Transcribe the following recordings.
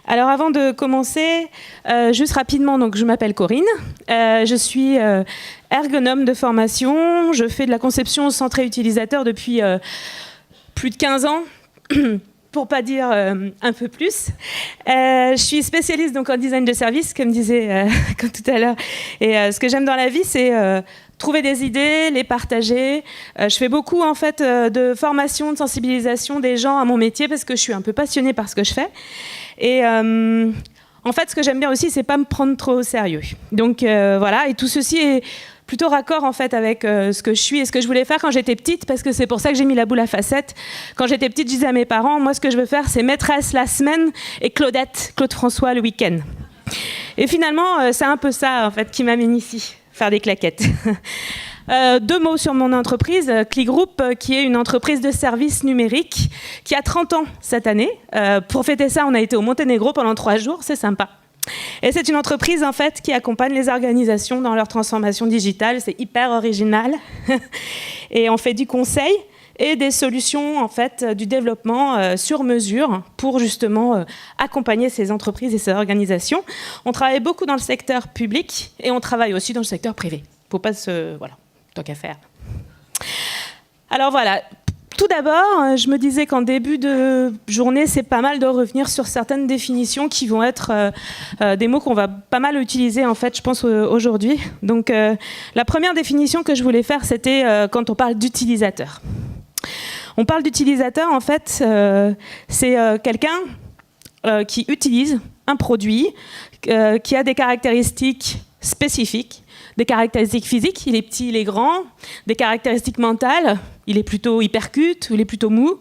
Alors avant de commencer, juste rapidement, donc, je m'appelle Corinne, je suis ergonome de formation, je fais de la conception centrée utilisateur depuis plus de 15 ans, pour pas dire un peu plus. Je suis spécialiste donc, en design de service, comme disait comme tout à l'heure, et ce que j'aime dans la vie, c'est trouver des idées, les partager. Je fais beaucoup en fait de formation, de sensibilisation des gens à mon métier parce que je suis un peu passionnée par ce que je fais. Et en fait, ce que j'aime bien aussi, c'est pas me prendre trop au sérieux. Donc voilà, et tout ceci est plutôt raccord en fait avec ce que je suis et ce que je voulais faire quand j'étais petite, parce que c'est pour ça que j'ai mis la boule à facettes. Quand j'étais petite, je disais à mes parents, moi ce que je veux faire, c'est maîtresse la semaine et Claudette, Claude François le week-end. Et finalement, c'est un peu ça en fait qui m'amène ici. Faire des claquettes. 2 mots sur mon entreprise, Click Group, qui est une entreprise de services numériques qui a 30 ans cette année. Pour fêter ça, on a été au Monténégro pendant 3 jours, c'est sympa. Et c'est une entreprise en fait qui accompagne les organisations dans leur transformation digitale, c'est hyper original. Et on fait du conseil et des solutions en fait du développement sur mesure pour justement accompagner ces entreprises et ces organisations. On travaille beaucoup dans le secteur public et on travaille aussi dans le secteur privé. Faut pas se... Voilà, tant qu'à faire. Alors voilà, tout d'abord, je me disais qu'en début de journée, c'est pas mal de revenir sur certaines définitions qui vont être des mots qu'on va pas mal utiliser en fait, je pense, aujourd'hui. Donc la première définition que je voulais faire, c'était quand on parle d'utilisateur. On parle d'utilisateur, en fait, c'est quelqu'un qui utilise un produit qui a des caractéristiques spécifiques, des caractéristiques physiques, il est petit, il est grand, des caractéristiques mentales, il est plutôt hypercute ou il est plutôt mou,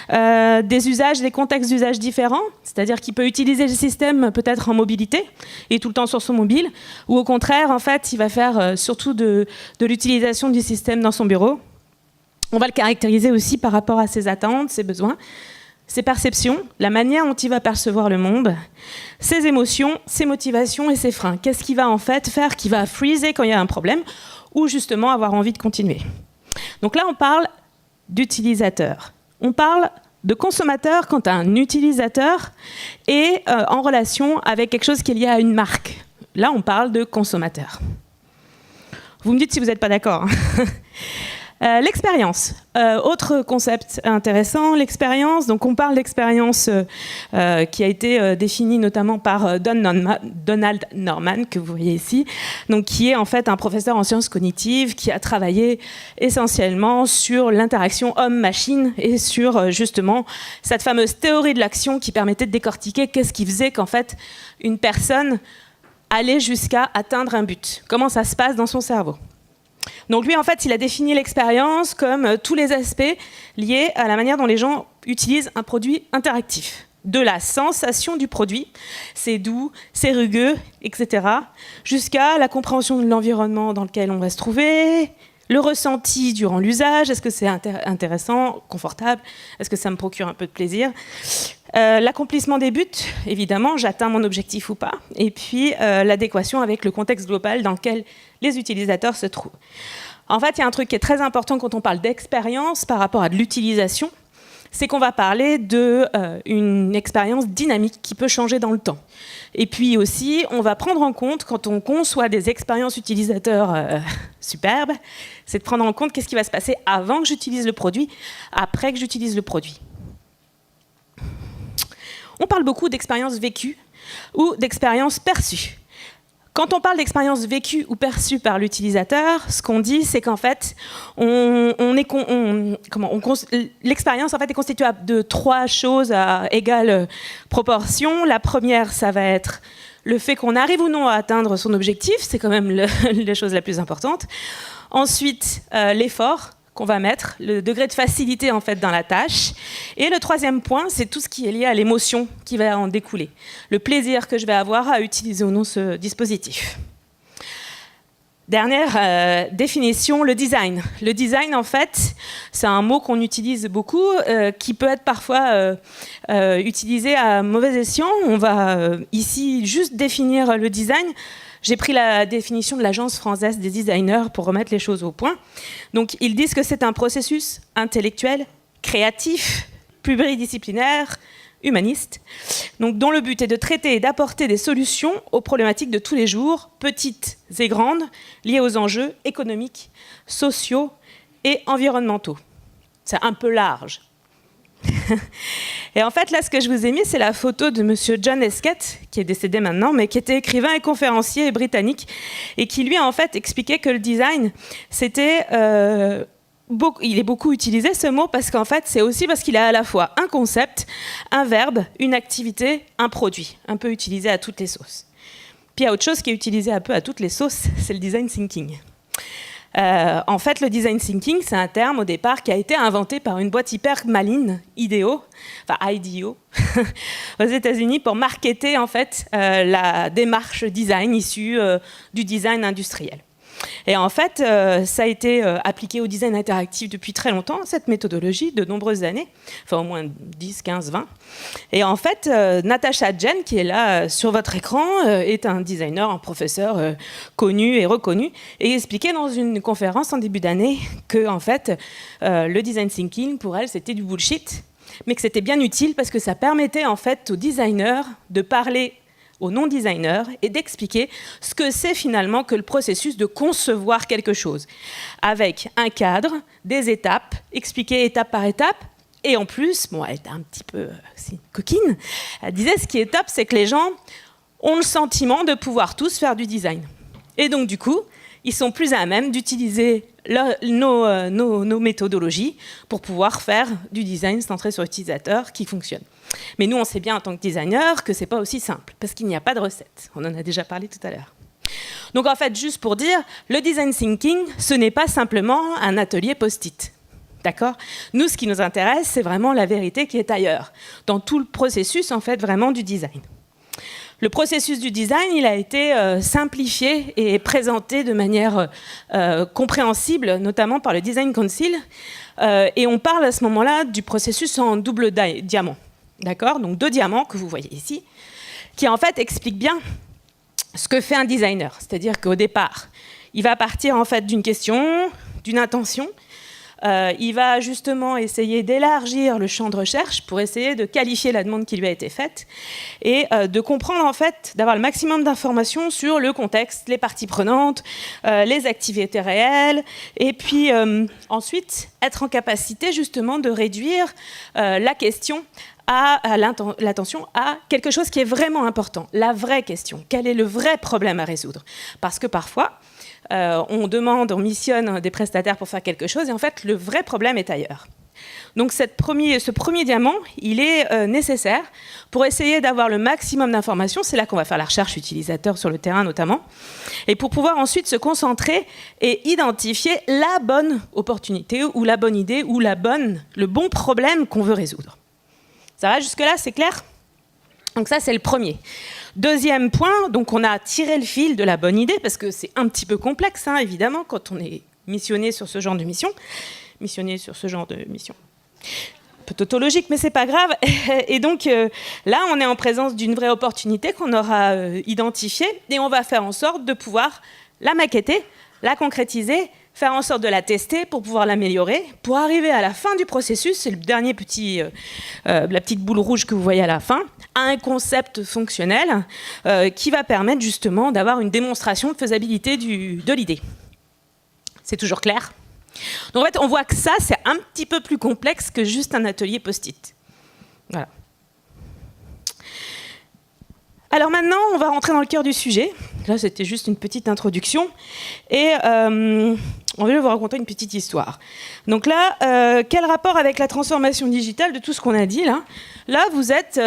des usages, des contextes d'usage différents, c'est-à-dire qu'il peut utiliser le système peut-être en mobilité, il est tout le temps sur son mobile, ou au contraire, en fait, il va faire surtout de l'utilisation du système dans son bureau. On va le caractériser aussi par rapport à ses attentes, ses besoins, ses perceptions, la manière dont il va percevoir le monde, ses émotions, ses motivations et ses freins. Qu'est-ce qu'il va en fait faire qui va freezer quand il y a un problème ou justement avoir envie de continuer. Donc là, on parle d'utilisateur. On parle de consommateur quand un utilisateur est en relation avec quelque chose qui est lié à une marque. Là, on parle de consommateur. Vous me dites si vous n'êtes pas d'accord. L'expérience, autre concept intéressant, l'expérience. Donc on parle d'expérience qui a été définie notamment par Donald Norman, que vous voyez ici, donc qui est en fait un professeur en sciences cognitives qui a travaillé essentiellement sur l'interaction homme-machine et sur justement cette fameuse théorie de l'action qui permettait de décortiquer qu'est-ce qui faisait qu'en fait une personne allait jusqu'à atteindre un but. Comment ça se passe dans son cerveau. Donc lui, en fait, il a défini l'expérience comme tous les aspects liés à la manière dont les gens utilisent un produit interactif. De la sensation du produit, c'est doux, c'est rugueux, etc., jusqu'à la compréhension de l'environnement dans lequel on va se trouver, le ressenti durant l'usage, est-ce que c'est intéressant, confortable, est-ce que ça me procure un peu de plaisir, l'accomplissement des buts, évidemment, j'atteins mon objectif ou pas, et puis l'adéquation avec le contexte global dans lequel les utilisateurs se trouvent. En fait, il y a un truc qui est très important quand on parle d'expérience par rapport à de l'utilisation, c'est qu'on va parler d'une expérience dynamique qui peut changer dans le temps. Et puis aussi, on va prendre en compte, quand on conçoit des expériences utilisateurs superbes, c'est de prendre en compte qu'est-ce qui va se passer avant que j'utilise le produit, après que j'utilise le produit. On parle beaucoup d'expériences vécues ou d'expériences perçues. Quand on parle d'expérience vécue ou perçue par l'utilisateur, ce qu'on dit, c'est qu'en fait, l'expérience en fait, est constituée de 3 choses à égale proportion. La première, ça va être le fait qu'on arrive ou non à atteindre son objectif, c'est quand même la chose la plus importante. Ensuite, l'effort qu'on va mettre, le degré de facilité en fait dans la tâche. Et le 3e point, c'est tout ce qui est lié à l'émotion qui va en découler. Le plaisir que je vais avoir à utiliser ou non ce dispositif. Dernière définition, le design. Le design, en fait, c'est un mot qu'on utilise beaucoup, qui peut être parfois utilisé à mauvais escient. On va ici juste définir le design. J'ai pris la définition de l'Agence française des designers pour remettre les choses au point. Donc, ils disent que c'est un processus intellectuel, créatif, pluridisciplinaire, humaniste, donc dont le but est de traiter et d'apporter des solutions aux problématiques de tous les jours, petites et grandes, liées aux enjeux économiques, sociaux et environnementaux. C'est un peu large. Et en fait, là, ce que je vous ai mis, c'est la photo de monsieur John Hesketh, qui est décédé maintenant, mais qui était écrivain et conférencier britannique, et qui, lui, en fait, expliquait que le design, c'était... il est beaucoup utilisé, ce mot, parce qu'en fait, c'est aussi parce qu'il a à la fois un concept, un verbe, une activité, un produit, un peu utilisé à toutes les sauces. Puis il y a autre chose qui est utilisé un peu à toutes les sauces, c'est le design thinking. En fait, le design thinking, c'est un terme au départ qui a été inventé par une boîte hyper maligne, IDEO, aux États-Unis, pour marketer en fait la démarche design issue du design industriel. Et en fait, ça a été appliqué au design interactif depuis très longtemps, cette méthodologie, de nombreuses années, enfin au moins 10, 15, 20. Et en fait, Natasha Jen, qui est là sur votre écran, est un designer, un professeur connu et reconnu, et expliquait dans une conférence en début d'année que en fait, le design thinking, pour elle, c'était du bullshit, mais que c'était bien utile parce que ça permettait en fait aux designers de parler aux non-designers et d'expliquer ce que c'est finalement que le processus de concevoir quelque chose, avec un cadre, des étapes, expliquer étape par étape, et en plus, bon, elle était un petit peu coquine, elle disait ce qui est top, c'est que les gens ont le sentiment de pouvoir tous faire du design. Et donc du coup, ils sont plus à même d'utiliser nos méthodologies pour pouvoir faire du design centré sur l'utilisateur qui fonctionne. Mais nous, on sait bien en tant que designer que c'est pas aussi simple, parce qu'il n'y a pas de recette. On en a déjà parlé tout à l'heure. Donc en fait, juste pour dire, le design thinking, ce n'est pas simplement un atelier post-it. D'accord ? Nous, ce qui nous intéresse, c'est vraiment la vérité qui est ailleurs, dans tout le processus, en fait, vraiment du design. Le processus du design, il a été simplifié et présenté de manière compréhensible, notamment par le Design Council. Et on parle à ce moment-là du processus en double diamant. D'accord ? Donc 2 diamants que vous voyez ici, qui en fait expliquent bien ce que fait un designer. C'est-à-dire qu'au départ, il va partir en fait d'une question, d'une intention. Il va justement essayer d'élargir le champ de recherche pour essayer de qualifier la demande qui lui a été faite et de comprendre en fait, d'avoir le maximum d'informations sur le contexte, les parties prenantes, les activités réelles, et puis ensuite être en capacité justement de réduire la question l'attention à quelque chose qui est vraiment important, la vraie question. Quel est le vrai problème à résoudre ? Parce que parfois, on demande, on missionne des prestataires pour faire quelque chose et en fait, le vrai problème est ailleurs. Donc ce premier diamant, il est nécessaire pour essayer d'avoir le maximum d'informations. C'est là qu'on va faire la recherche utilisateur sur le terrain notamment. Et pour pouvoir ensuite se concentrer et identifier la bonne opportunité ou la bonne idée ou le bon problème qu'on veut résoudre. Ça va jusque-là, c'est clair ? Donc ça, c'est le premier. Deuxième point, donc on a tiré le fil de la bonne idée, parce que c'est un petit peu complexe, hein, évidemment, quand on est missionné sur ce genre de mission. Un peu tautologique, mais c'est pas grave. Et donc là, on est en présence d'une vraie opportunité qu'on aura identifiée, et on va faire en sorte de pouvoir la maqueter, la concrétiser, faire en sorte de la tester pour pouvoir l'améliorer, pour arriver à la fin du processus, c'est le dernier la petite boule rouge que vous voyez à la fin, à un concept fonctionnel qui va permettre justement d'avoir une démonstration de faisabilité de l'idée. C'est toujours clair ? Donc en fait, on voit que ça, c'est un petit peu plus complexe que juste un atelier post-it. Voilà. Alors maintenant, on va rentrer dans le cœur du sujet. Là, c'était juste une petite introduction. Et on va vous raconter une petite histoire. Donc là, quel rapport avec la transformation digitale de tout ce qu'on a dit là ? Là, vous êtes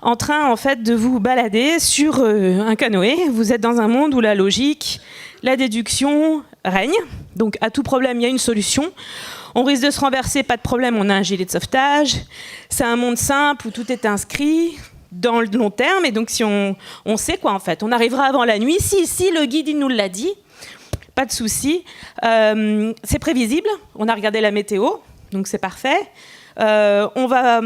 en train, en fait, de vous balader sur un canoë. Vous êtes dans un monde où la logique, la déduction règne. Donc, à tout problème, il y a une solution. On risque de se renverser, pas de problème, on a un gilet de sauvetage. C'est un monde simple où tout est inscrit dans le long terme, et donc si on sait quoi en fait, on arrivera avant la nuit, si le guide il nous l'a dit, pas de souci, c'est prévisible, on a regardé la météo, donc c'est parfait, on va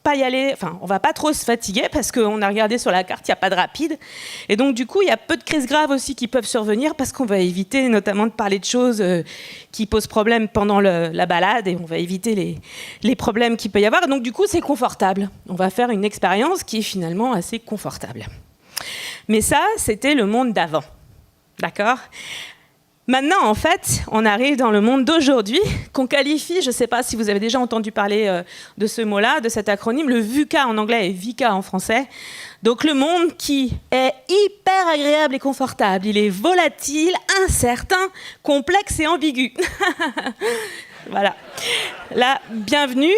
pas y aller, enfin, on va pas trop se fatiguer parce qu'on a regardé sur la carte, il n'y a pas de rapide. Et donc, du coup, il y a peu de crises graves aussi qui peuvent survenir parce qu'on va éviter notamment de parler de choses qui posent problème pendant la balade et on va éviter les problèmes qu'il peut y avoir. Donc, du coup, c'est confortable. On va faire une expérience qui est finalement assez confortable. Mais ça, c'était le monde d'avant. D'accord ? Maintenant, en fait, on arrive dans le monde d'aujourd'hui, qu'on qualifie, je ne sais pas si vous avez déjà entendu parler de ce mot-là, de cet acronyme, le VUCA en anglais et VICA en français. Donc le monde qui est hyper agréable et confortable. Il est volatile, incertain, complexe et ambigu. Voilà. Là, bienvenue.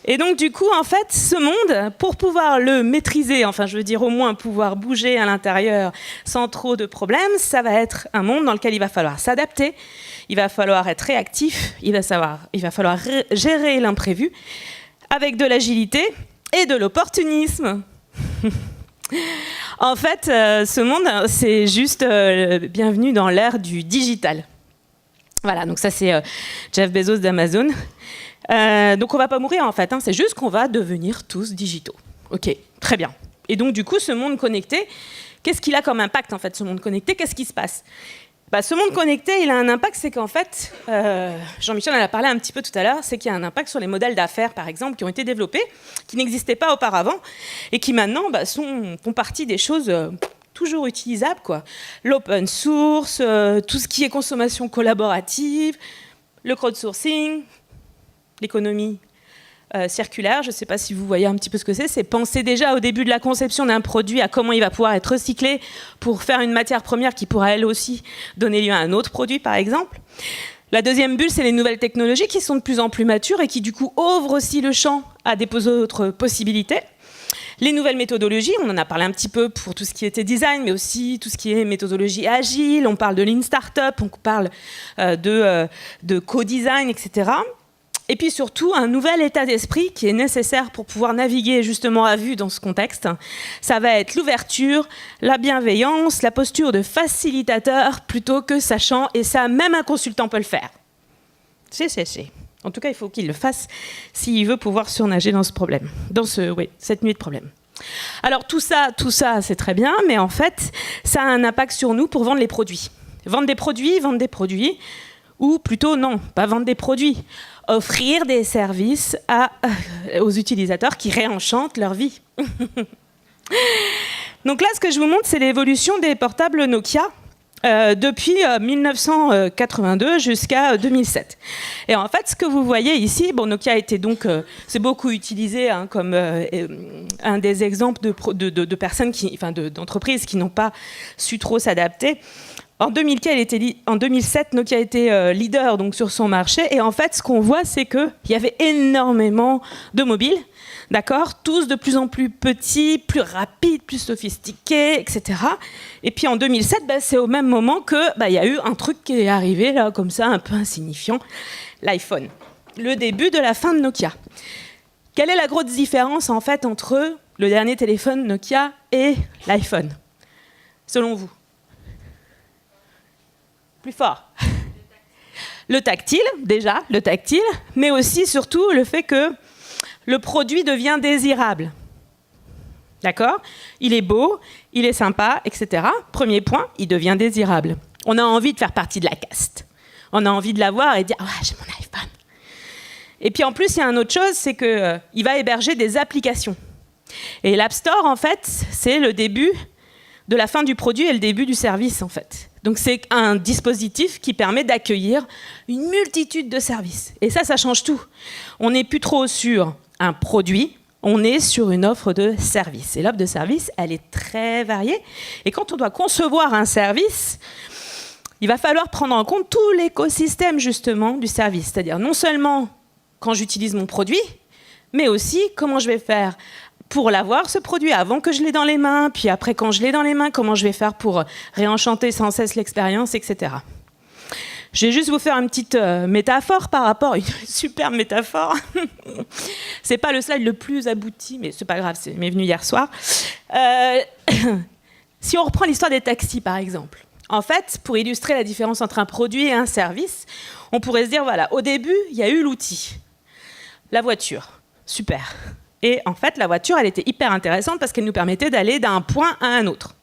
Et donc, du coup, en fait, ce monde, pour pouvoir le maîtriser, enfin, je veux dire, au moins pouvoir bouger à l'intérieur sans trop de problèmes, ça va être un monde dans lequel il va falloir s'adapter, il va falloir être réactif, il va falloir gérer l'imprévu avec de l'agilité et de l'opportunisme. En fait, ce monde, c'est juste bienvenue dans l'ère du digital. Voilà, donc ça, c'est Jeff Bezos d'Amazon. Donc on va pas mourir en fait, hein, c'est juste qu'on va devenir tous digitaux. Ok, très bien. Et donc du coup, ce monde connecté, qu'est-ce qu'il a comme impact en fait, ce monde connecté? Qu'est-ce qui se passe? Ce monde connecté, il a un impact, c'est qu'en fait, Jean-Michel en a parlé un petit peu tout à l'heure, c'est qu'il y a un impact sur les modèles d'affaires, par exemple, qui ont été développés, qui n'existaient pas auparavant, et qui maintenant font partie des choses toujours utilisables, quoi. L'open source, tout ce qui est consommation collaborative, le crowdsourcing, l'économie circulaire, je ne sais pas si vous voyez un petit peu ce que c'est penser déjà au début de la conception d'un produit à comment il va pouvoir être recyclé pour faire une matière première qui pourra elle aussi donner lieu à un autre produit, par exemple. La deuxième bulle, c'est les nouvelles technologies qui sont de plus en plus matures et qui du coup ouvrent aussi le champ à des autres possibilités. Les nouvelles méthodologies, on en a parlé un petit peu pour tout ce qui était design, mais aussi tout ce qui est méthodologie agile, on parle de Lean Startup, on parle de co-design, etc. Et puis surtout, un nouvel état d'esprit qui est nécessaire pour pouvoir naviguer justement à vue dans ce contexte. Ça va être l'ouverture, la bienveillance, la posture de facilitateur plutôt que sachant, et ça, même un consultant peut le faire. En tout cas, il faut qu'il le fasse s'il veut pouvoir surnager dans ce problème, cette nuit de problème. Alors tout ça, c'est très bien, mais en fait, ça a un impact sur nous pour vendre les produits. Vendre des produits, ou plutôt non, pas vendre des produits. Offrir des services aux utilisateurs qui réenchantent leur vie. Donc là, ce que je vous montre, c'est l'évolution des portables Nokia depuis 1982 jusqu'à 2007. Et en fait, ce que vous voyez ici, Nokia a été donc, c'est beaucoup utilisé comme un des exemples de personnes d'entreprises qui n'ont pas su trop s'adapter. En 2007, Nokia était leader donc, sur son marché. Et en fait, ce qu'on voit, c'est qu'il y avait énormément de mobiles, d'accord, tous de plus en plus petits, plus rapides, plus sophistiqués, etc. Et puis en 2007, c'est au même moment qu'il y a eu un truc qui est arrivé, là, comme ça, un peu insignifiant, l'iPhone. Le début de la fin de Nokia. Quelle est la grosse différence, en fait, entre le dernier téléphone Nokia et l'iPhone, selon vous? Plus fort. Le tactile, mais aussi, surtout, le fait que le produit devient désirable. D'accord ? Il est beau, il est sympa, etc. Premier point, il devient désirable. On a envie de faire partie de la caste. On a envie de l'avoir et de dire « Ah, j'ai mon iPhone ». Et puis en plus, il y a une autre chose, c'est qu'il va héberger des applications. Et l'App Store, en fait, c'est le début de la fin du produit et le début du service, en fait. Donc c'est un dispositif qui permet d'accueillir une multitude de services. Et ça change tout. On n'est plus trop sur un produit, on est sur une offre de service. Et l'offre de service, elle est très variée. Et quand on doit concevoir un service, il va falloir prendre en compte tout l'écosystème, justement, du service. C'est-à-dire non seulement quand j'utilise mon produit, mais aussi comment je vais faire pour l'avoir, ce produit, avant que je l'ai dans les mains, puis après, quand je l'ai dans les mains, comment je vais faire pour réenchanter sans cesse l'expérience, etc. Je vais juste vous faire une petite métaphore par rapport, une super métaphore. C'est pas le slide le plus abouti, mais c'est pas grave, c'est m'est venu hier soir. Si on reprend l'histoire des taxis, par exemple, en fait, pour illustrer la différence entre un produit et un service, on pourrait se dire, voilà, au début, il y a eu l'outil, la voiture. Super. Et en fait, la voiture, elle était hyper intéressante parce qu'elle nous permettait d'aller d'un point à un autre.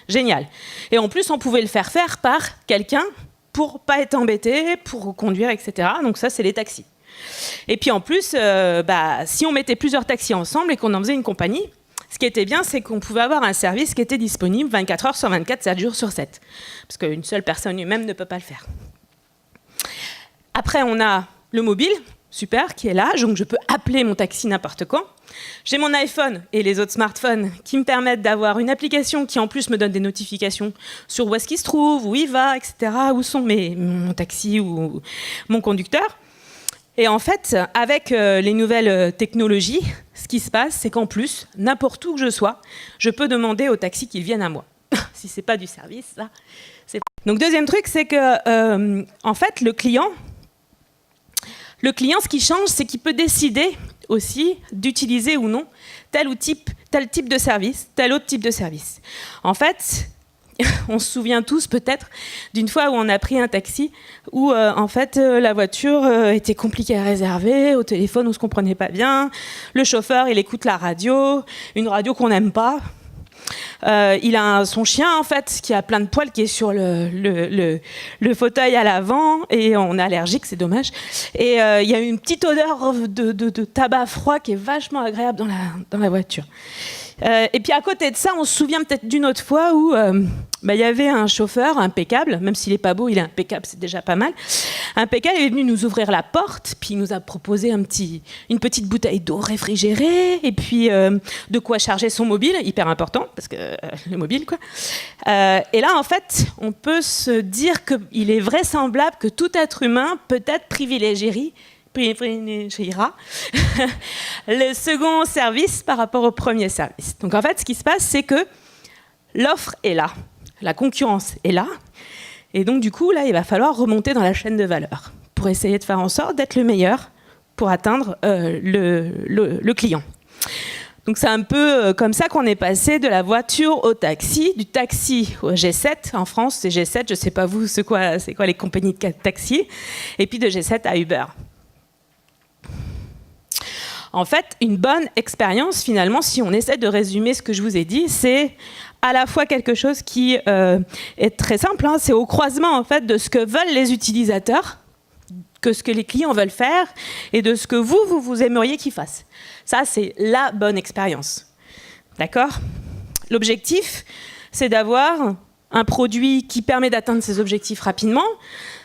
Génial. Et en plus, on pouvait le faire par quelqu'un pour pas être embêté, pour conduire, etc. Donc ça, c'est les taxis. Et puis en plus, si on mettait plusieurs taxis ensemble et qu'on en faisait une compagnie, ce qui était bien, c'est qu'on pouvait avoir un service qui était disponible 24 heures sur 24, 7 jours sur 7. Parce qu'une seule personne humaine ne peut pas le faire. Après, on a le mobile, super, qui est là. Donc je peux appeler mon taxi n'importe quand. J'ai mon iPhone et les autres smartphones qui me permettent d'avoir une application qui en plus me donne des notifications sur où est-ce qu'il se trouve, où il va, etc. Où sont mon taxi ou mon conducteur. Et en fait, avec les nouvelles technologies, ce qui se passe, c'est qu'en plus, n'importe où que je sois, je peux demander au taxi qu'il vienne à moi. Si c'est pas du service, là, c'est... Donc deuxième truc, c'est que en fait, le client, ce qui change, c'est qu'il peut décider aussi d'utiliser ou non tel type de service, tel autre type de service. En fait, on se souvient tous peut-être d'une fois où on a pris un taxi où en fait la voiture était compliquée à réserver, au téléphone on ne se comprenait pas bien, le chauffeur il écoute la radio, une radio qu'on n'aime pas. Il a son chien en fait qui a plein de poils qui est sur le fauteuil à l'avant et on est allergique, c'est dommage. Et il y a une petite odeur de tabac froid qui est vachement agréable dans la voiture. Et puis à côté de ça, on se souvient peut-être d'une autre fois où il y avait un chauffeur impeccable, même s'il n'est pas beau, il est impeccable, c'est déjà pas mal. Impeccable, il est venu nous ouvrir la porte, puis il nous a proposé une petite bouteille d'eau réfrigérée, et puis de quoi charger son mobile, hyper important, parce que le mobile, quoi. Et là, en fait, on peut se dire qu'il est vraisemblable que tout être humain peut-être privilégiera le second service par rapport au premier service. Donc en fait, ce qui se passe, c'est que l'offre est là, la concurrence est là, et donc du coup, là, il va falloir remonter dans la chaîne de valeur pour essayer de faire en sorte d'être le meilleur pour atteindre le client. Donc c'est un peu comme ça qu'on est passé de la voiture au taxi, du taxi au G7. En France, c'est G7, je ne sais pas vous, c'est quoi les compagnies de taxi, et puis de G7 à Uber. En fait, une bonne expérience, finalement, si on essaie de résumer ce que je vous ai dit, c'est à la fois quelque chose qui est très simple, hein, c'est au croisement en fait, de ce que veulent les utilisateurs, que ce que les clients veulent faire, et de ce que vous aimeriez qu'ils fassent. Ça, c'est la bonne expérience. D'accord ? L'objectif, c'est d'avoir un produit qui permet d'atteindre ces objectifs rapidement,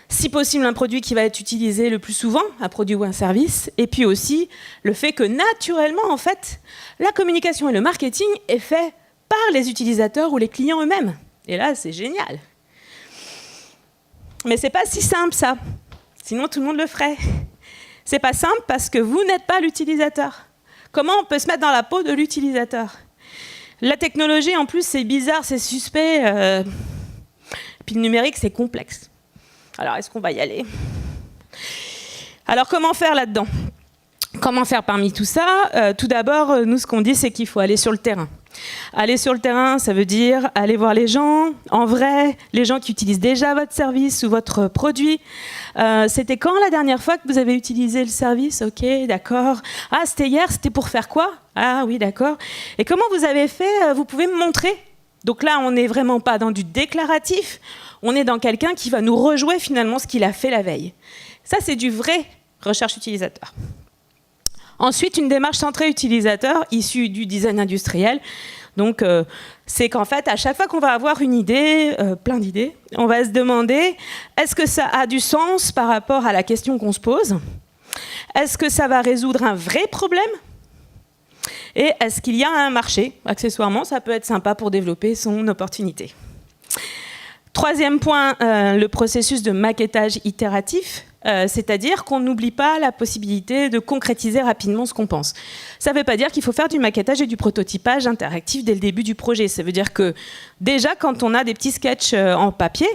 si possible un produit qui va être utilisé le plus souvent, un produit ou un service, et puis aussi le fait que naturellement, en fait, la communication et le marketing est fait par les utilisateurs ou les clients eux-mêmes. Et là, c'est génial. Mais c'est pas si simple, ça. Sinon, tout le monde le ferait. C'est pas simple parce que vous n'êtes pas l'utilisateur. Comment on peut se mettre dans la peau de l'utilisateur ? La technologie, en plus, c'est bizarre, c'est suspect. Puis le numérique, c'est complexe. Alors, est-ce qu'on va y aller ? Alors, comment faire là-dedans ? Comment faire parmi tout ça ? Tout d'abord, nous, ce qu'on dit, c'est qu'il faut aller sur le terrain. Aller sur le terrain, ça veut dire aller voir les gens, en vrai, les gens qui utilisent déjà votre service ou votre produit. C'était quand la dernière fois que vous avez utilisé le service ? Ok, d'accord. Ah, c'était hier, c'était pour faire quoi ? Ah oui, d'accord. Et comment vous avez fait ? Vous pouvez me montrer ? Donc là, on n'est vraiment pas dans du déclaratif, on est dans quelqu'un qui va nous rejouer finalement ce qu'il a fait la veille. Ça, c'est du vrai recherche utilisateur. Ensuite, une démarche centrée utilisateur issue du design industriel. Donc, c'est qu'en fait, à chaque fois qu'on va avoir une idée, plein d'idées, on va se demander, est-ce que ça a du sens par rapport à la question qu'on se pose ? Est-ce que ça va résoudre un vrai problème ? Et est-ce qu'il y a un marché ? Accessoirement, ça peut être sympa pour développer son opportunité. Troisième point, le processus de maquettage itératif, c'est-à-dire qu'on n'oublie pas la possibilité de concrétiser rapidement ce qu'on pense. Ça ne veut pas dire qu'il faut faire du maquettage et du prototypage interactif dès le début du projet. Ça veut dire que déjà, quand on a des petits sketchs en papier,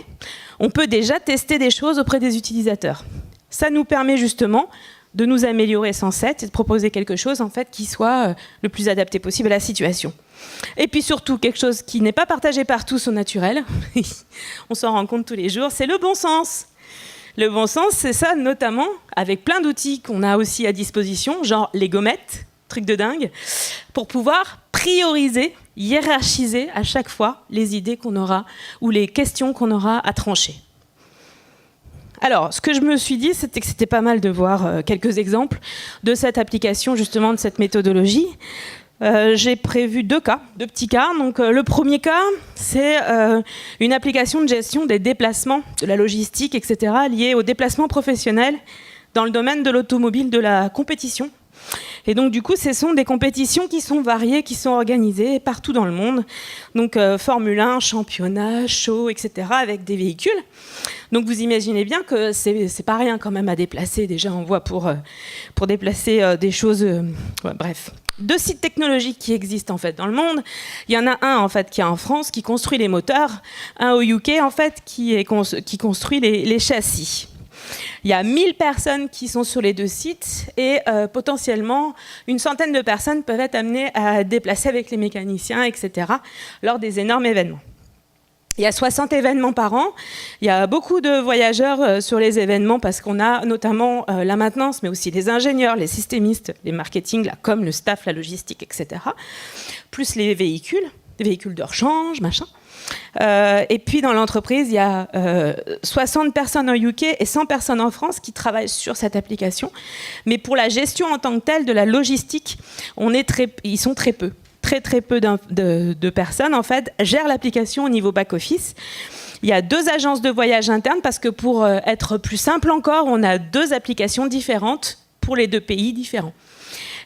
on peut déjà tester des choses auprès des utilisateurs. Ça nous permet justement de nous améliorer sans cesse et de proposer quelque chose en fait, qui soit le plus adapté possible à la situation. Et puis surtout, quelque chose qui n'est pas partagé par tous au naturel, on s'en rend compte tous les jours, c'est le bon sens. Le bon sens, c'est ça, notamment avec plein d'outils qu'on a aussi à disposition, genre les gommettes, truc de dingue, pour pouvoir prioriser, hiérarchiser à chaque fois les idées qu'on aura ou les questions qu'on aura à trancher. Alors, ce que je me suis dit, c'était que c'était pas mal de voir quelques exemples de cette application, justement, de cette méthodologie. J'ai prévu deux petits cas. Donc, le premier cas, c'est une application de gestion des déplacements, de la logistique, etc., liée aux déplacements professionnels dans le domaine de l'automobile, de la compétition. Et donc, du coup, ce sont des compétitions qui sont variées, qui sont organisées partout dans le monde. Donc, Formule 1, championnat, show, etc., avec des véhicules. Donc, vous imaginez bien que c'est pas rien quand même à déplacer. Déjà, on voit pour déplacer des choses... ouais, bref. Deux sites technologiques qui existent en fait dans le monde. Il y en a un en fait qui est en France, qui construit les moteurs. Un au UK en fait, qui construit les châssis. Il y a 1000 personnes qui sont sur les deux sites et potentiellement une centaine de personnes peuvent être amenées à déplacer avec les mécaniciens, etc. lors des énormes événements. Il y a 60 événements par an. Il y a beaucoup de voyageurs sur les événements parce qu'on a notamment la maintenance, mais aussi les ingénieurs, les systémistes, les marketing, la com, le staff, la logistique, etc. Plus les véhicules de rechange, machin. Et puis dans l'entreprise, il y a 60 personnes en UK et 100 personnes en France qui travaillent sur cette application. Mais pour la gestion en tant que telle de la logistique, ils sont très peu. Très peu de personnes en fait gèrent l'application au niveau back-office. Il y a 2 agences de voyage internes parce que pour être plus simple encore, on a 2 applications différentes pour les 2 pays différents.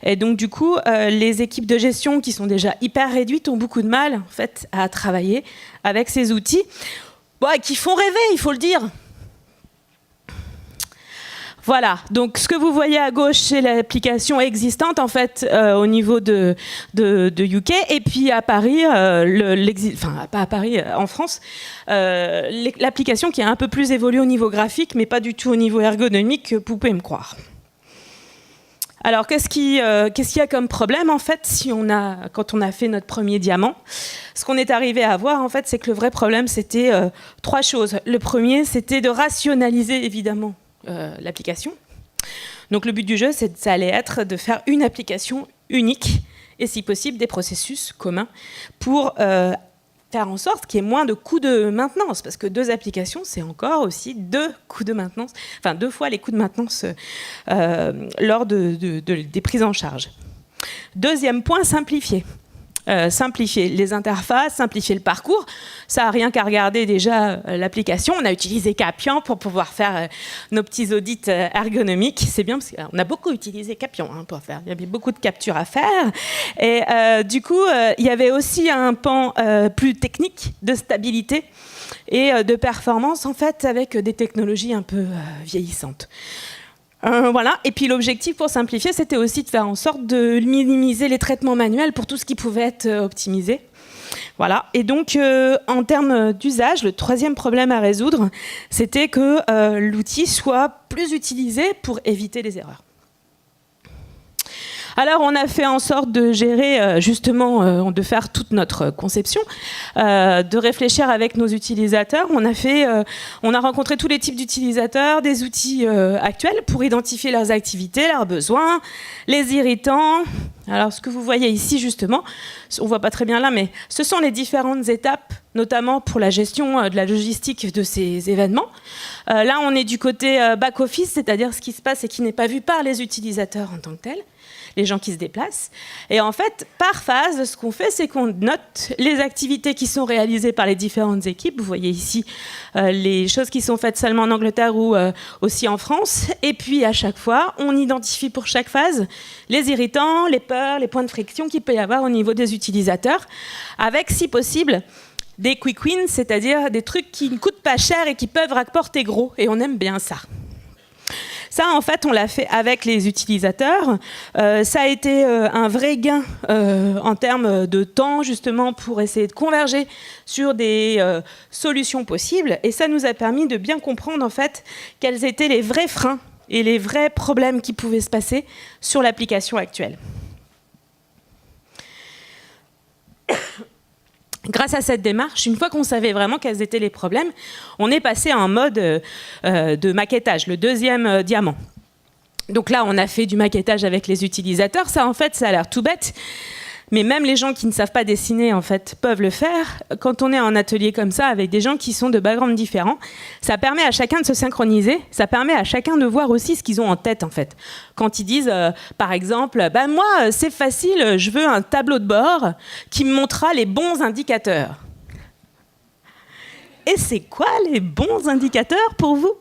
Et donc du coup, les équipes de gestion qui sont déjà hyper réduites ont beaucoup de mal en fait à travailler avec ces outils, qui font rêver, il faut le dire. Voilà, donc ce que vous voyez à gauche, c'est l'application existante en fait au niveau de UK, et puis à Paris, pas à Paris, en France, l'application qui a un peu plus évolué au niveau graphique, mais pas du tout au niveau ergonomique, vous pouvez me croire. Alors, qu'est-ce qu'il y a comme problème en fait quand on a fait notre premier diamant? Ce qu'on est arrivé à voir en fait, c'est que le vrai problème c'était 3 choses. Le premier, c'était de rationaliser évidemment l'application. Donc le but du jeu, ça allait être de faire une application unique et si possible des processus communs pour faire en sorte qu'il y ait moins de coûts de maintenance, parce que 2 applications, c'est encore aussi 2 coûts de maintenance, enfin 2 fois les coûts de maintenance lors des prises en charge. Deuxième point, simplifier. Simplifier les interfaces, simplifier le parcours. Ça n'a rien qu'à regarder déjà l'application. On a utilisé Capian pour pouvoir faire nos petits audits ergonomiques. C'est bien parce qu'on a beaucoup utilisé Capian pour faire. Il y avait beaucoup de captures à faire. Et du coup, il y avait aussi un pan plus technique de stabilité et de performance en fait avec des technologies un peu vieillissantes. Voilà. Et puis l'objectif pour simplifier, c'était aussi de faire en sorte de minimiser les traitements manuels pour tout ce qui pouvait être optimisé. Voilà. Et donc, en termes d'usage, le 3e problème à résoudre, c'était que l'outil soit plus utilisé pour éviter les erreurs. Alors, on a fait en sorte de gérer, justement, de faire toute notre conception, de réfléchir avec nos utilisateurs. On a rencontré tous les types d'utilisateurs, des outils actuels pour identifier leurs activités, leurs besoins, les irritants. Alors, ce que vous voyez ici, justement, on ne voit pas très bien là, mais ce sont les différentes étapes, notamment pour la gestion de la logistique de ces événements. Là, on est du côté back-office, c'est-à-dire ce qui se passe et qui n'est pas vu par les utilisateurs en tant que tels, les gens qui se déplacent. Et en fait, par phase, ce qu'on fait, c'est qu'on note les activités qui sont réalisées par les différentes équipes. Vous voyez ici les choses qui sont faites seulement en Angleterre ou aussi en France. Et puis, à chaque fois, on identifie pour chaque phase les irritants, les peurs, les points de friction qu'il peut y avoir au niveau des utilisateurs, avec, si possible, des quick wins, c'est-à-dire des trucs qui ne coûtent pas cher et qui peuvent rapporter gros. Et on aime bien ça. Ça, en fait, on l'a fait avec les utilisateurs. Ça a été un vrai gain en termes de temps, justement, pour essayer de converger sur des solutions possibles. Et ça nous a permis de bien comprendre, en fait, quels étaient les vrais freins et les vrais problèmes qui pouvaient se passer sur l'application actuelle. Grâce à cette démarche, une fois qu'on savait vraiment quels étaient les problèmes, on est passé à un mode de maquettage, le deuxième diamant. Donc là, on a fait du maquettage avec les utilisateurs. Ça, en fait, ça a l'air tout bête. Mais même les gens qui ne savent pas dessiner, en fait, peuvent le faire. Quand on est en atelier comme ça, avec des gens qui sont de backgrounds différents, ça permet à chacun de se synchroniser. Ça permet à chacun de voir aussi ce qu'ils ont en tête, en fait. Quand ils disent, par exemple, bah, moi, c'est facile, je veux un tableau de bord qui me montrera les bons indicateurs. Et c'est quoi les bons indicateurs pour vous ?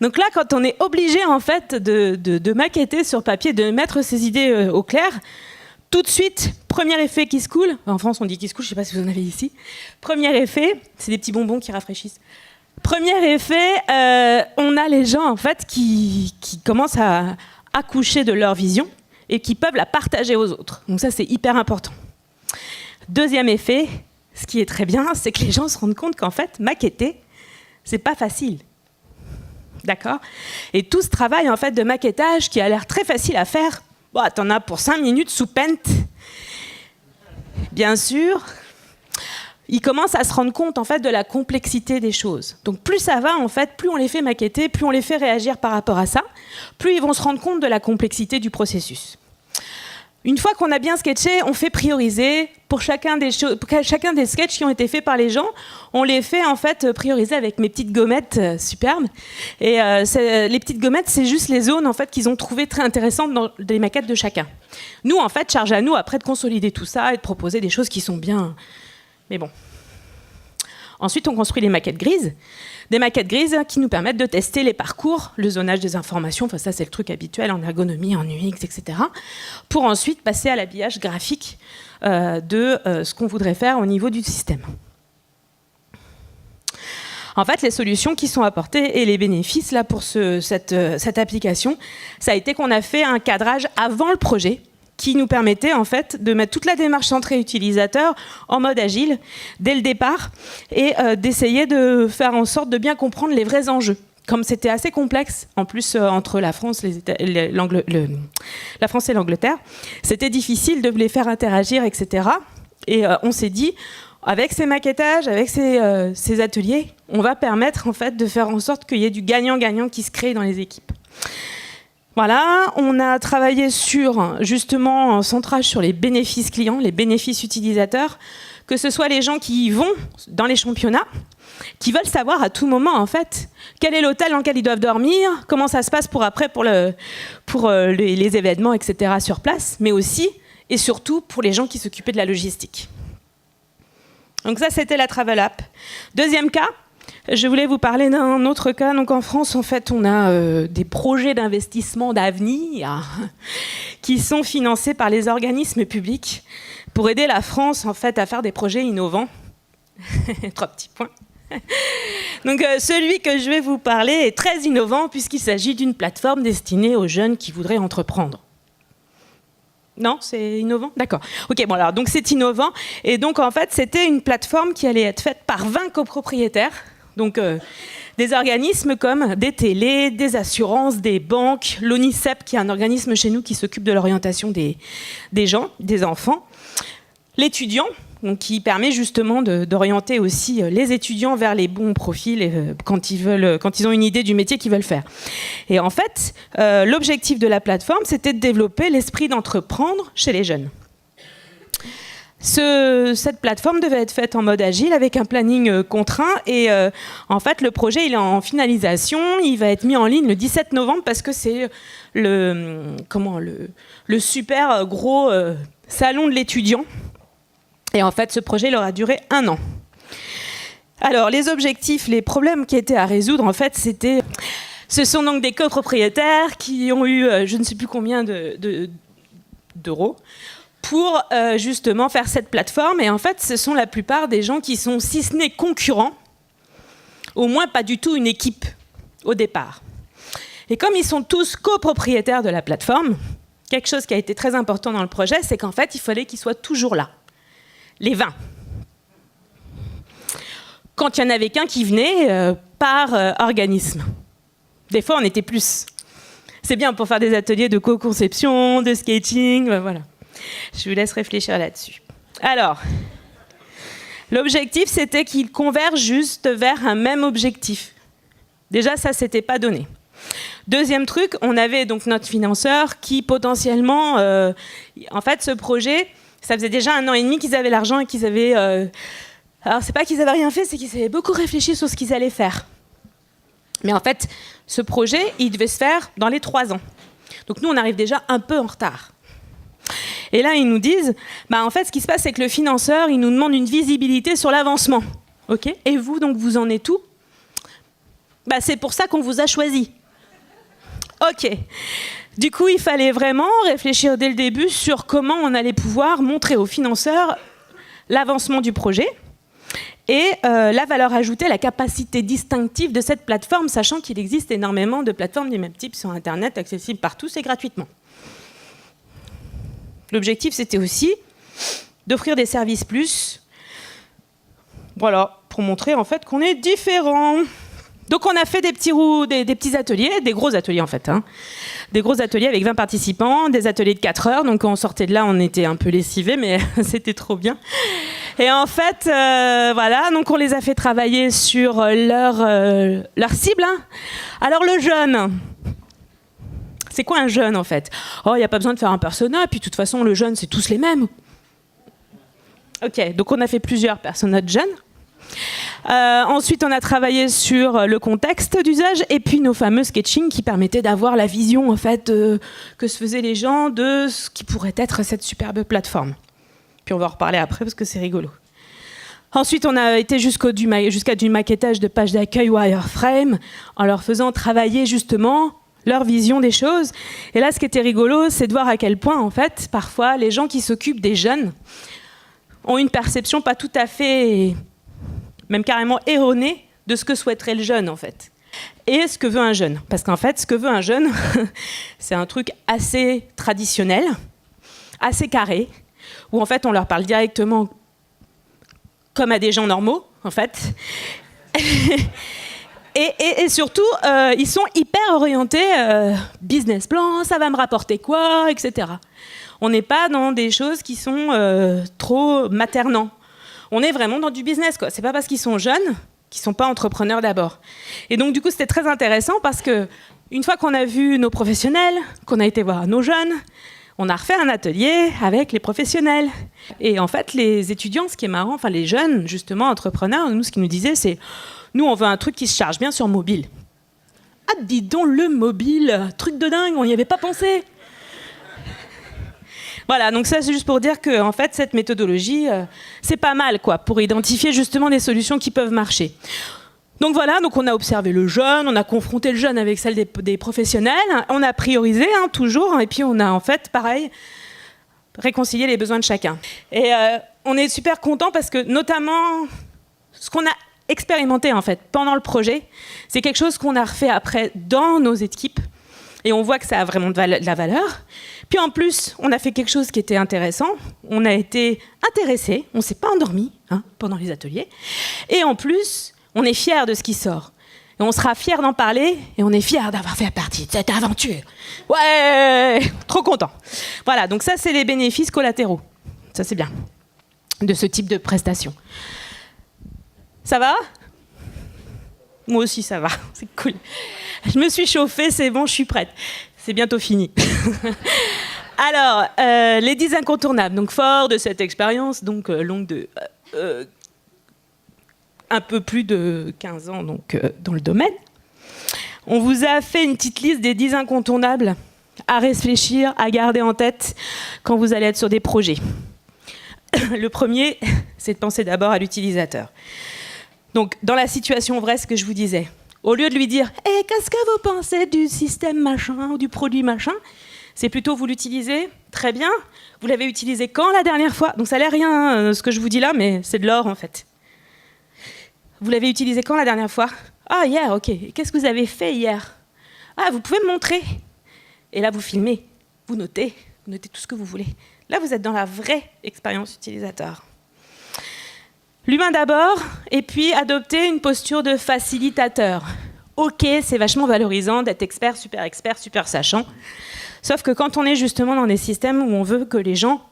Donc là, quand on est obligé, en fait, de maqueter sur papier, de mettre ses idées au clair, tout de suite, premier effet qui se coule. En France, on dit qui se coule, je ne sais pas si vous en avez ici. Premier effet, c'est des petits bonbons qui rafraîchissent. Premier effet, on a les gens, en fait, qui commencent à accoucher de leur vision et qui peuvent la partager aux autres. Donc ça, c'est hyper important. Deuxième effet, ce qui est très bien, c'est que les gens se rendent compte qu'en fait, maqueter, c'est pas facile. D'accord ? Et tout ce travail, en fait, de maquettage qui a l'air très facile à faire, bon, t'en as pour 5 minutes sous Paint. Bien sûr, ils commencent à se rendre compte, en fait, de la complexité des choses. Donc plus ça va, en fait, plus on les fait maqueter, plus on les fait réagir par rapport à ça, plus ils vont se rendre compte de la complexité du processus. Une fois qu'on a bien sketché, on fait prioriser pour chacun des sketchs qui ont été faits par les gens. On les fait en fait prioriser avec mes petites gommettes superbes. Et les petites gommettes, c'est juste les zones en fait qu'ils ont trouvées très intéressantes dans les maquettes de chacun. Nous, en fait, charge à nous après de consolider tout ça et de proposer des choses qui sont bien. Mais bon. Ensuite, on construit les maquettes grises. Des maquettes grises qui nous permettent de tester les parcours, le zonage des informations, enfin ça c'est le truc habituel en ergonomie, en UX, etc. Pour ensuite passer à l'habillage graphique de ce qu'on voudrait faire au niveau du système. En fait, les solutions qui sont apportées et les bénéfices là, pour cette application, ça a été qu'on a fait un cadrage avant le projet, qui nous permettait en fait de mettre toute la démarche centrée utilisateur en mode agile dès le départ et d'essayer de faire en sorte de bien comprendre les vrais enjeux. Comme c'était assez complexe, en plus entre la France, la France et l'Angleterre, c'était difficile de les faire interagir, etc. Et on s'est dit, avec ces maquettages, avec ces ateliers, on va permettre en fait de faire en sorte qu'il y ait du gagnant-gagnant qui se crée dans les équipes. Voilà, on a travaillé sur, justement, un centrage sur les bénéfices clients, les bénéfices utilisateurs, que ce soit les gens qui vont dans les championnats, qui veulent savoir à tout moment, en fait, quel est l'hôtel dans lequel ils doivent dormir, comment ça se passe pour après, pour les événements, etc., sur place, mais aussi, et surtout, pour les gens qui s'occupaient de la logistique. Donc ça, c'était la Travel App. Deuxième cas, je voulais vous parler d'un autre cas. Donc en France, en fait, on a des projets d'investissement d'avenir qui sont financés par les organismes publics pour aider la France, en fait, à faire des projets innovants. 3 petits points. Donc celui que je vais vous parler est très innovant puisqu'il s'agit d'une plateforme destinée aux jeunes qui voudraient entreprendre. Non, c'est innovant ? D'accord. Ok, bon alors, donc c'est innovant. Et donc, en fait, c'était une plateforme qui allait être faite par 20 copropriétaires. Donc, des organismes comme des télés, des assurances, des banques, l'ONICEP, qui est un organisme chez nous qui s'occupe de l'orientation des gens, des enfants. L'étudiant, donc, qui permet justement d'orienter aussi les étudiants vers les bons profils quand ils ont une idée du métier qu'ils veulent faire. Et en fait, l'objectif de la plateforme, c'était de développer l'esprit d'entreprendre chez les jeunes. Cette plateforme devait être faite en mode agile avec un planning contraint et en fait le projet il est en finalisation, il va être mis en ligne le 17 novembre parce que c'est le super gros salon de l'étudiant et en fait ce projet il aura duré 1 an. Alors les objectifs, les problèmes qui étaient à résoudre en fait ce sont donc des copropriétaires qui ont eu je ne sais plus combien d'euros pour justement faire cette plateforme. Et en fait, ce sont la plupart des gens qui sont, si ce n'est concurrents, au moins pas du tout une équipe au départ. Et comme ils sont tous copropriétaires de la plateforme, quelque chose qui a été très important dans le projet, c'est qu'en fait, il fallait qu'ils soient toujours là, les 20. Quand il n'y en avait qu'un qui venait par organisme. Des fois, on était plus. C'est bien pour faire des ateliers de co-conception, de skating, voilà. Je vous laisse réfléchir là-dessus. Alors, L'objectif, c'était qu'ils convergent juste vers un même objectif. Déjà, ça, c'était pas donné. Deuxième truc, on avait donc notre financeur qui potentiellement, en fait, ce projet, ça faisait déjà 1 an et demi qu'ils avaient l'argent et qu'ils avaient... alors, c'est pas qu'ils avaient rien fait, c'est qu'ils avaient beaucoup réfléchi sur ce qu'ils allaient faire. Mais en fait, ce projet, il devait se faire dans les 3 ans. Donc nous, on arrive déjà un peu en retard. Et là, ils nous disent, en fait, ce qui se passe, c'est que le financeur, il nous demande une visibilité sur l'avancement. Ok ? Et vous, donc, vous en êtes où ? C'est pour ça qu'on vous a choisi. Ok. Du coup, il fallait vraiment réfléchir dès le début sur comment on allait pouvoir montrer aux financeurs l'avancement du projet et la valeur ajoutée, la capacité distinctive de cette plateforme, sachant qu'il existe énormément de plateformes du même type sur Internet, accessibles par tous et gratuitement. L'objectif, c'était aussi d'offrir des services plus, voilà, pour montrer en fait qu'on est différent. Donc on a fait des petits ateliers, des gros ateliers en fait, des gros ateliers avec 20 participants, des ateliers de 4 heures, donc quand on sortait de là, on était un peu lessivés, mais c'était trop bien. Et en fait, voilà, donc on les a fait travailler sur leur cible. Alors le jeune, c'est quoi un jeune en fait ? Oh, il n'y a pas besoin de faire un persona, puis de toute façon, le jeune, c'est tous les mêmes. Ok, donc on a fait plusieurs personas de jeunes. Ensuite, on a travaillé sur le contexte d'usage et puis nos fameux sketching qui permettaient d'avoir la vision en fait, que se faisaient les gens de ce qui pourrait être cette superbe plateforme. Puis on va en reparler après parce que c'est rigolo. Ensuite, on a été jusqu'à du maquettage de pages d'accueil wireframe en leur faisant travailler justement leur vision des choses. Et là, ce qui était rigolo, c'est de voir à quel point, en fait, parfois, les gens qui s'occupent des jeunes ont une perception pas tout à fait, même carrément erronée, de ce que souhaiterait le jeune, en fait. Et ce que veut un jeune. Parce qu'en fait, ce que veut un jeune, c'est un truc assez traditionnel, assez carré, où en fait, on leur parle directement comme à des gens normaux, en fait. Et surtout, ils sont hyper orientés business plan, ça va me rapporter quoi, etc. On n'est pas dans des choses qui sont trop maternants. On est vraiment dans du business, quoi. C'est pas parce qu'ils sont jeunes qu'ils sont pas entrepreneurs d'abord. Et donc, du coup, c'était très intéressant parce que une fois qu'on a vu nos professionnels, qu'on a été voir nos jeunes, on a refait un atelier avec les professionnels. Et en fait, les étudiants, ce qui est marrant, enfin les jeunes, justement, entrepreneurs, nous, ce qu'ils nous disaient, c'est nous, on veut un truc qui se charge bien sur mobile. Ah, dis donc, le mobile, truc de dingue, on n'y avait pas pensé. Voilà, donc ça, c'est juste pour dire que en fait, cette méthodologie, c'est pas mal, quoi, pour identifier justement des solutions qui peuvent marcher. Donc voilà, donc on a observé le jeune, on a confronté le jeune avec celle des professionnels, on a priorisé, toujours, et puis on a en fait, pareil, réconcilié les besoins de chacun. Et on est super content parce que notamment, ce qu'on a expérimenté en fait pendant le projet, c'est quelque chose qu'on a refait après dans nos équipes, et on voit que ça a vraiment de la valeur. Puis en plus, on a fait quelque chose qui était intéressant, on a été intéressés, on ne s'est pas endormi pendant les ateliers, et en plus, on est fiers de ce qui sort. Et on sera fiers d'en parler, et on est fiers d'avoir fait partie de cette aventure. Ouais, trop content. Voilà, donc ça, c'est les bénéfices collatéraux. Ça, c'est bien, de ce type de prestation. Ça va ? Moi aussi, ça va. C'est cool. Je me suis chauffée, c'est bon, je suis prête. C'est bientôt fini. Alors, les 10 incontournables. Donc, fort de cette expérience, donc longue de... un peu plus de 15 ans donc, dans le domaine. On vous a fait une petite liste des 10 incontournables à réfléchir, à garder en tête quand vous allez être sur des projets. Le premier, c'est de penser d'abord à l'utilisateur. Donc, dans la situation vraie, ce que je vous disais, au lieu de lui dire « Eh, qu'est-ce que vous pensez du système machin ou du produit machin ?» C'est plutôt vous l'utilisez, très bien. Vous l'avez utilisé quand la dernière fois ? Donc, ça n'a l'air rien, ce que je vous dis là, mais c'est de l'or en fait. Vous l'avez utilisé quand la dernière fois ? Ah, hier, ok. Qu'est-ce que vous avez fait hier ? Ah, vous pouvez me montrer. Et là, vous filmez, vous notez tout ce que vous voulez. Là, vous êtes dans la vraie expérience utilisateur. L'humain d'abord, et puis adopter une posture de facilitateur. Ok, c'est vachement valorisant d'être expert, super sachant. Sauf que quand on est justement dans des systèmes où on veut que les gens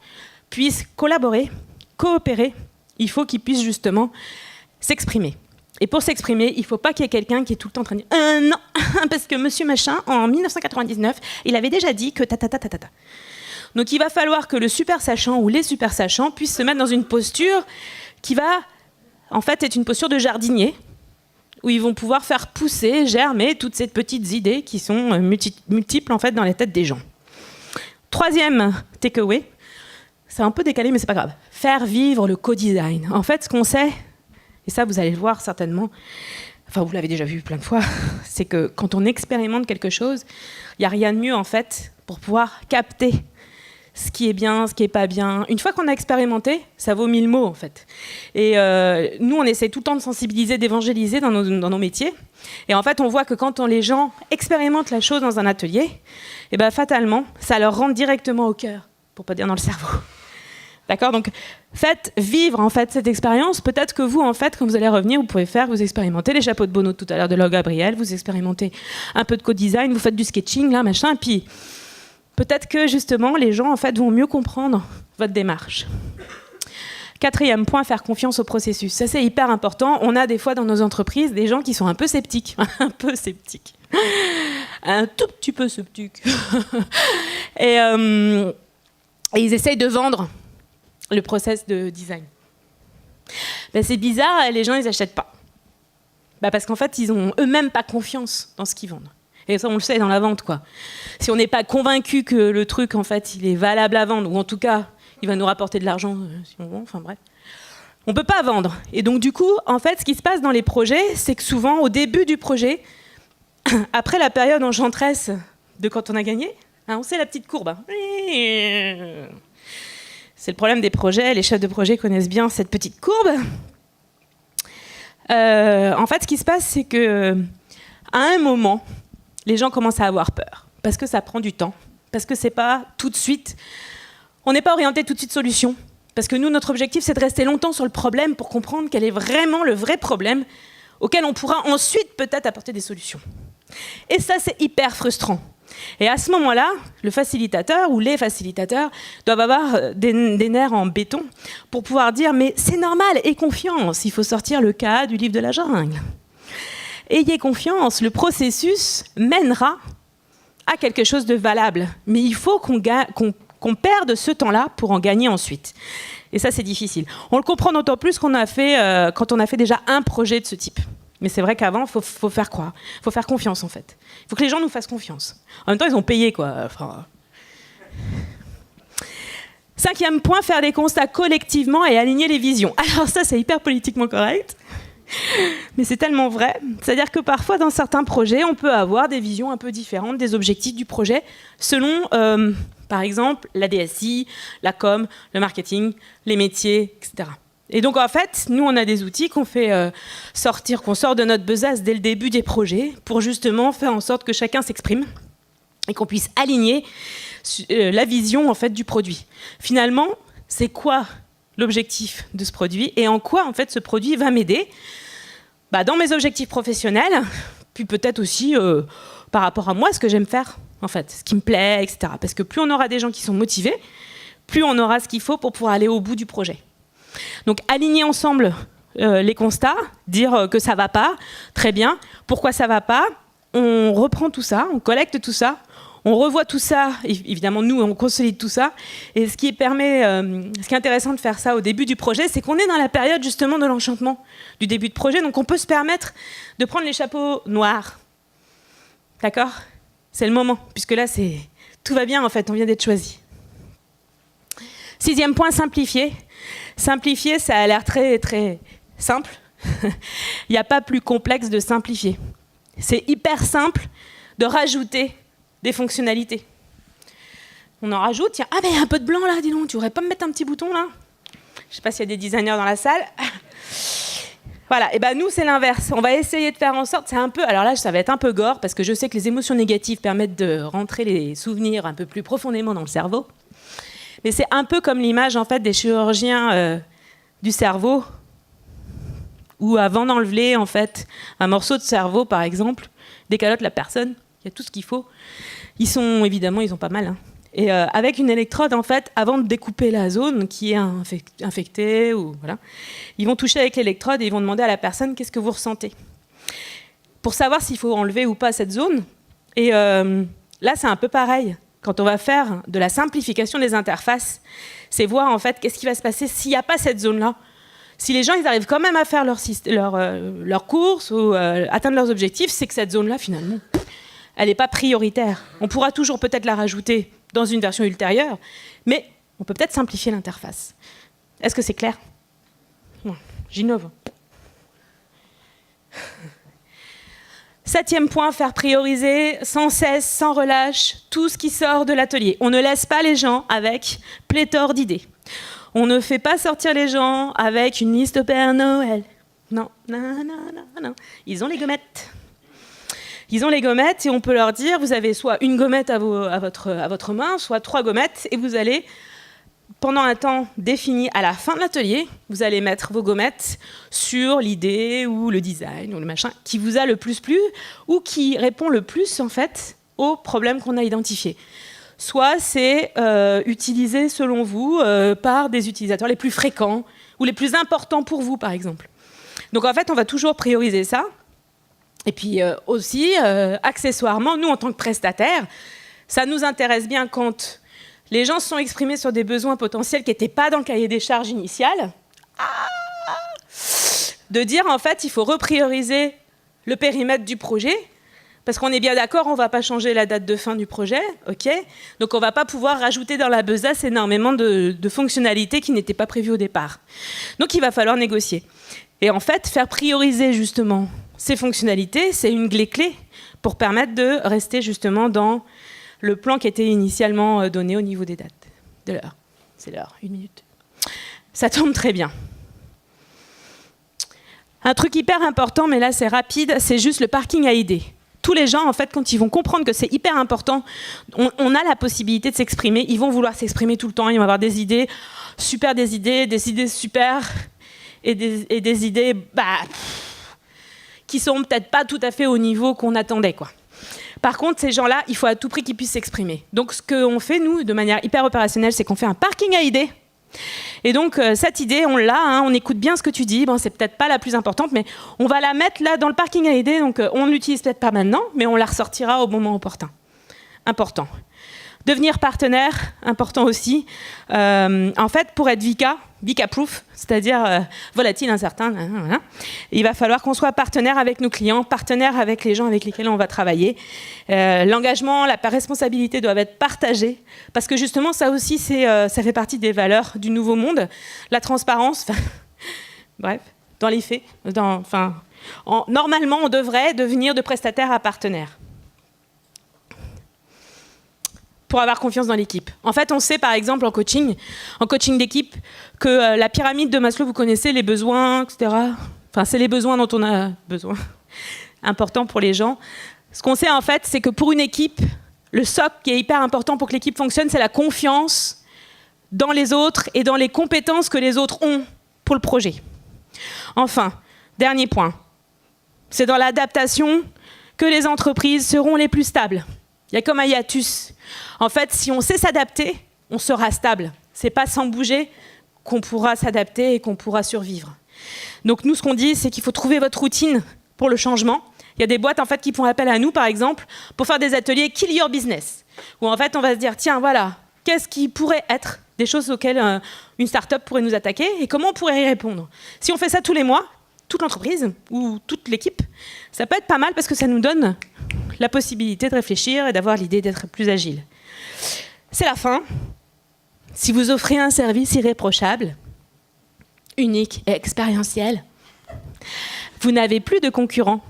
puissent collaborer, coopérer, il faut qu'il puisse justement s'exprimer. Et pour s'exprimer, il ne faut pas qu'il y ait quelqu'un qui est tout le temps en train de dire non, parce que monsieur machin, en 1999, il avait déjà dit que ta. Donc il va falloir que le super sachant ou les super sachants puissent se mettre dans une posture qui va, en fait, être une posture de jardinier, où ils vont pouvoir faire pousser, germer toutes ces petites idées qui sont multiples en fait dans les têtes des gens. Troisième takeaway, c'est un peu décalé mais c'est pas grave. Faire vivre le co-design. En fait, ce qu'on sait, et ça vous allez le voir certainement, enfin vous l'avez déjà vu plein de fois, c'est que quand on expérimente quelque chose, il n'y a rien de mieux en fait pour pouvoir capter ce qui est bien, ce qui n'est pas bien. Une fois qu'on a expérimenté, ça vaut 1000 mots en fait. Et nous, on essaie tout le temps de sensibiliser, d'évangéliser dans nos métiers. Et en fait, on voit que quand les gens expérimentent la chose dans un atelier, et ben, fatalement, ça leur rentre directement au cœur, pour pas dire dans le cerveau. D'accord ? Donc, faites vivre en fait cette expérience. Peut-être que vous, en fait, quand vous allez revenir, vous pouvez vous expérimenter les chapeaux de Bono tout à l'heure de Laure Gabriel, vous expérimentez un peu de co-design, vous faites du sketching, là, machin, et puis peut-être que justement, les gens en fait vont mieux comprendre votre démarche. Quatrième point, faire confiance au processus. Ça, c'est hyper important. On a des fois dans nos entreprises des gens qui sont un peu sceptiques. Un peu sceptiques. Un tout petit peu sceptiques. Et ils essayent de vendre le process de design. Ben, c'est bizarre, les gens, ils n'achètent pas. Ben, parce qu'en fait, ils n'ont eux-mêmes pas confiance dans ce qu'ils vendent. Et ça, on le sait dans la vente, quoi. Si on n'est pas convaincu que le truc, en fait, il est valable à vendre, ou en tout cas, il va nous rapporter de l'argent si on vend, enfin bref, on ne peut pas vendre. Et donc, du coup, en fait, ce qui se passe dans les projets, c'est que souvent, au début du projet, après la période enchanteresse de quand on a gagné, hein, on sait la petite courbe. Hein. C'est le problème des projets. Les chefs de projet connaissent bien cette petite courbe. En fait, ce qui se passe, c'est que à un moment, les gens commencent à avoir peur parce que ça prend du temps, parce que c'est pas tout de suite. On n'est pas orienté tout de suite solution, parce que nous, notre objectif, c'est de rester longtemps sur le problème pour comprendre quel est vraiment le vrai problème auquel on pourra ensuite peut-être apporter des solutions. Et ça, c'est hyper frustrant. Et à ce moment-là, le facilitateur ou les facilitateurs doivent avoir des nerfs en béton pour pouvoir dire « mais c'est normal, aie confiance, il faut sortir le cas du livre de la jungle. Ayez confiance, le processus mènera à quelque chose de valable, mais il faut qu'on perde ce temps-là pour en gagner ensuite. » Et ça, c'est difficile. On le comprend d'autant plus qu'on a fait, quand on a fait déjà un projet de ce type. Mais c'est vrai qu'avant, il faut faire quoi ? Il faut faire confiance, en fait. Il faut que les gens nous fassent confiance. En même temps, ils ont payé, quoi. Enfin... Cinquième point, faire des constats collectivement et aligner les visions. Alors ça, c'est hyper politiquement correct, mais c'est tellement vrai. C'est-à-dire que parfois, dans certains projets, on peut avoir des visions un peu différentes des objectifs du projet, selon, par exemple, la DSI, la com, le marketing, les métiers, etc. Et donc, en fait, nous, on a des outils qu'on fait sortir, qu'on sort de notre besace dès le début des projets pour justement faire en sorte que chacun s'exprime et qu'on puisse aligner la vision, en fait, du produit. Finalement, c'est quoi l'objectif de ce produit et en quoi, en fait, ce produit va m'aider dans mes objectifs professionnels, puis peut-être aussi par rapport à moi, ce que j'aime faire, en fait, ce qui me plaît, etc. Parce que plus on aura des gens qui sont motivés, plus on aura ce qu'il faut pour pouvoir aller au bout du projet. Donc, aligner ensemble les constats, dire que ça ne va pas, très bien. Pourquoi ça ne va pas ? On reprend tout ça, on collecte tout ça, on revoit tout ça. Évidemment, nous, on consolide tout ça. Et ce qui est intéressant de faire ça au début du projet, c'est qu'on est dans la période justement de l'enchantement du début de projet. Donc, on peut se permettre de prendre les chapeaux noirs. D'accord ? C'est le moment, puisque là, tout va bien, en fait, on vient d'être choisi. Sixième point, simplifier. Simplifier, ça a l'air très, très simple. Il n'y a pas plus complexe de simplifier. C'est hyper simple de rajouter des fonctionnalités. On en rajoute, tiens, mais il y a un peu de blanc là, dis donc, tu voudrais pas me mettre un petit bouton là ? Je ne sais pas s'il y a des designers dans la salle. Voilà, et nous, c'est l'inverse. On va essayer de faire en sorte, c'est un peu, alors là, ça va être un peu gore, parce que je sais que les émotions négatives permettent de rentrer les souvenirs un peu plus profondément dans le cerveau. Mais c'est un peu comme l'image en fait des chirurgiens du cerveau, où avant d'enlever en fait un morceau de cerveau par exemple, décalote la personne, il y a tout ce qu'il faut. Ils ont pas mal, hein. Et avec une électrode, en fait, avant de découper la zone qui est infectée, ou, voilà, ils vont toucher avec l'électrode et ils vont demander à la personne qu'est-ce que vous ressentez. Pour savoir s'il faut enlever ou pas cette zone. Et là, c'est un peu pareil. Quand on va faire de la simplification des interfaces, c'est voir en fait qu'est-ce qui va se passer s'il n'y a pas cette zone-là. Si les gens ils arrivent quand même à faire leur course ou atteindre leurs objectifs, c'est que cette zone-là, finalement, elle n'est pas prioritaire. On pourra toujours peut-être la rajouter dans une version ultérieure, mais on peut peut-être simplifier l'interface. Est-ce que c'est clair? J'innove. 7e point, faire prioriser sans cesse, sans relâche, tout ce qui sort de l'atelier. On ne laisse pas les gens avec pléthore d'idées. On ne fait pas sortir les gens avec une liste au Père Noël. Non, non, non, non, non. Ils ont les gommettes. Ils ont les gommettes et on peut leur dire, vous avez soit une gommette à votre main, soit 3 gommettes, et vous allez, pendant un temps défini à la fin de l'atelier, vous allez mettre vos gommettes sur l'idée ou le design ou le machin qui vous a le plus plu ou qui répond le plus en fait aux problèmes qu'on a identifiés. Soit c'est utilisé selon vous par des utilisateurs les plus fréquents ou les plus importants pour vous par exemple. Donc en fait on va toujours prioriser ça. Et puis aussi accessoirement nous en tant que prestataires, ça nous intéresse bien quand les gens se sont exprimés sur des besoins potentiels qui n'étaient pas dans le cahier des charges initial. De dire, en fait, il faut reprioriser le périmètre du projet, parce qu'on est bien d'accord, on ne va pas changer la date de fin du projet, ok ? Donc on ne va pas pouvoir rajouter dans la besace énormément de fonctionnalités qui n'étaient pas prévues au départ. Donc il va falloir négocier. Et en fait, faire prioriser justement ces fonctionnalités, c'est une clé pour permettre de rester justement dans le plan qui était initialement donné au niveau des dates, de l'heure. C'est l'heure, 1 minute. Ça tombe très bien. Un truc hyper important, mais là c'est rapide, c'est juste le parking à idées. Tous les gens, en fait, quand ils vont comprendre que c'est hyper important, on a la possibilité de s'exprimer, ils vont vouloir s'exprimer tout le temps, ils vont avoir des idées super, des idées super, et des idées qui sont peut-être pas tout à fait au niveau qu'on attendait, quoi. Par contre, ces gens-là, il faut à tout prix qu'ils puissent s'exprimer. Donc, ce qu'on fait, nous, de manière hyper opérationnelle, c'est qu'on fait un parking à idées. Et donc, cette idée, on l'a, on écoute bien ce que tu dis. Bon, c'est peut-être pas la plus importante, mais on va la mettre là dans le parking à idées. Donc, on ne l'utilise peut-être pas maintenant, mais on la ressortira au moment opportun. Important. Devenir partenaire, important aussi. En fait, pour être VICA-proof, c'est-à-dire volatile, incertain, il va falloir qu'on soit partenaire avec nos clients, partenaire avec les gens avec lesquels on va travailler. L'engagement, la responsabilité doivent être partagées, parce que justement, ça aussi, ça fait partie des valeurs du nouveau monde. La transparence, bref, dans les faits, normalement, on devrait devenir de prestataire à partenaire, pour avoir confiance dans l'équipe. En fait, on sait par exemple en coaching d'équipe, que la pyramide de Maslow, vous connaissez, les besoins, etc. Enfin, c'est les besoins dont on a besoin, important pour les gens. Ce qu'on sait en fait, c'est que pour une équipe, le socle qui est hyper important pour que l'équipe fonctionne, c'est la confiance dans les autres et dans les compétences que les autres ont pour le projet. Enfin, dernier point, c'est dans l'adaptation que les entreprises seront les plus stables. Il y a comme un hiatus. En fait, si on sait s'adapter, on sera stable. C'est pas sans bouger qu'on pourra s'adapter et qu'on pourra survivre. Donc nous, ce qu'on dit, c'est qu'il faut trouver votre routine pour le changement. Il y a des boîtes en fait qui font appel à nous, par exemple, pour faire des ateliers Kill Your Business, où en fait on va se dire, tiens, voilà, qu'est-ce qui pourrait être des choses auxquelles une start-up pourrait nous attaquer et comment on pourrait y répondre. Si on fait ça tous les mois, toute l'entreprise ou toute l'équipe, ça peut être pas mal parce que ça nous donne la possibilité de réfléchir et d'avoir l'idée d'être plus agile. C'est la fin. Si vous offrez un service irréprochable, unique et expérientiel, vous n'avez plus de concurrents.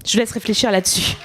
Je vous laisse réfléchir là-dessus.